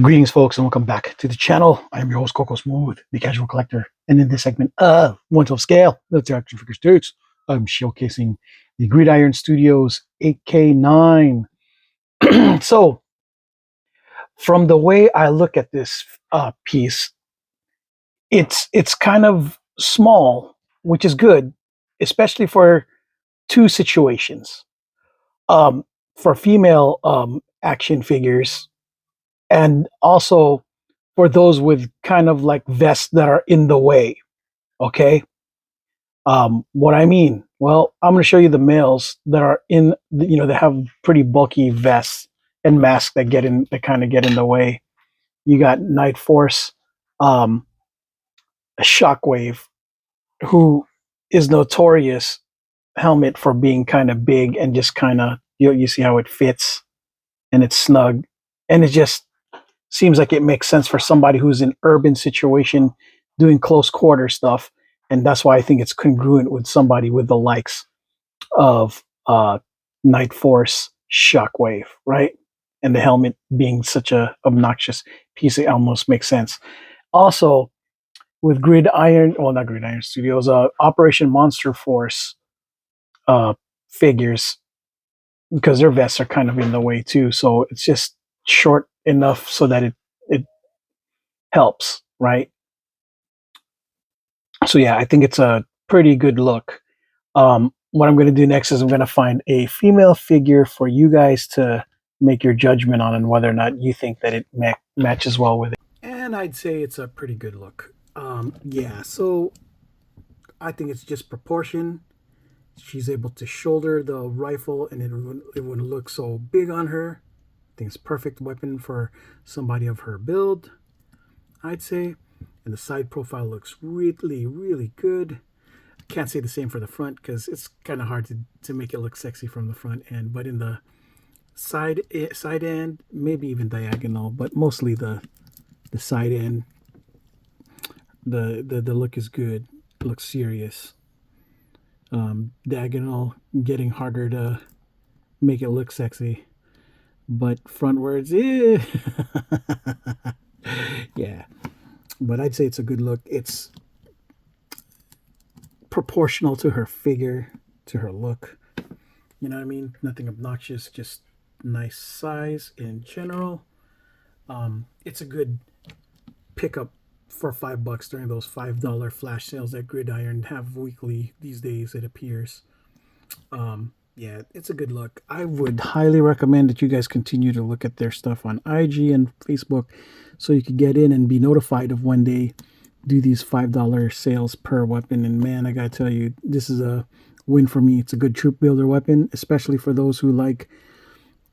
Greetings, folks, and welcome back to the channel. I am your host, Coco Smooth, the casual collector. And in this segment of 1/12 scale military action figure states, I'm showcasing the Gridiron Studios AK9. So, from the way I look at this piece, it's kind of small, which is good, especially for two situations. For female action figures, and also for those with kind of like vests that are in the way. Okay. What I mean, well, I'm going to show you the males that are in, that have pretty bulky vests and masks that kind of get in the way. You got Night Force, a Shockwave, who is notorious helmet for being kind of big and just kind of, you see how it fits and it's snug, and it just seems like it makes sense for somebody who's in urban situation doing close quarter stuff. And that's why I think it's congruent with somebody with the likes of Night Force, Shockwave, right? And the helmet being such a obnoxious piece, it almost makes sense. Also, with not Gridiron Studios, Operation Monster Force figures, because their vests are kind of in the way too. So it's just short enough so that it helps, right? So yeah, I think it's a pretty good look. What I'm going to do next is I'm going to find a female figure for you guys to make your judgment on, and whether or not you think that it matches well with it. And I'd say it's a pretty good look. Yeah, so I think it's just proportion. She's able to shoulder the rifle, and it wouldn't look so big on her. I think it's a perfect weapon for somebody of her build, I'd say. And the side profile looks really, really good. I can't say the same for the front because it's kind of hard to make it look sexy from the front end. But in the side end, maybe even diagonal, but mostly the side end, the look is good. It looks serious. Diagonal getting harder to make it look sexy, but frontwards, yeah. But I'd say it's a good look. It's proportional to her figure, to her look. You know what I mean? Nothing obnoxious, just nice size in general. It's a good pickup for $5 during those $5 flash sales that Gridiron have weekly these days, it appears. Yeah, it's a good look. I would highly recommend that you guys continue to look at their stuff on IG and Facebook, so you could get in and be notified of when they do these $5 sales per weapon. And man, I gotta tell you, this is a win for me. It's a good troop builder weapon, especially for those who like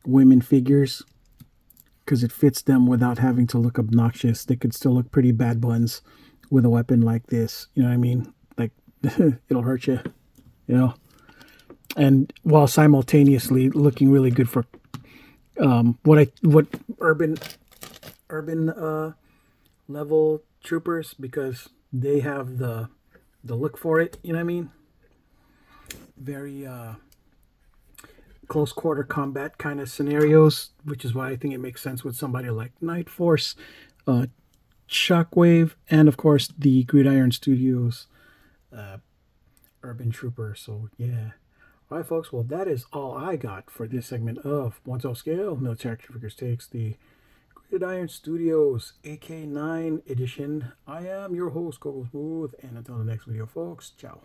women figures, because it fits them without having to look obnoxious. They could still look pretty bad buns with a weapon like this. You know what I mean? Like, it'll hurt you, you know? And while simultaneously looking really good for what urban level troopers, because they have the look for it. You know what I mean? Very close quarter combat kind of scenarios, which is why I think it makes sense with somebody like Night Force, Shockwave, and of course the Gridiron Studios Urban Trooper. So yeah. All right, folks. Well, that is all I got for this segment of 1/12 scale military action figures takes, the Gridiron Studios AK9 edition. I am your host, Coco Smooth, and until the next video, folks, ciao.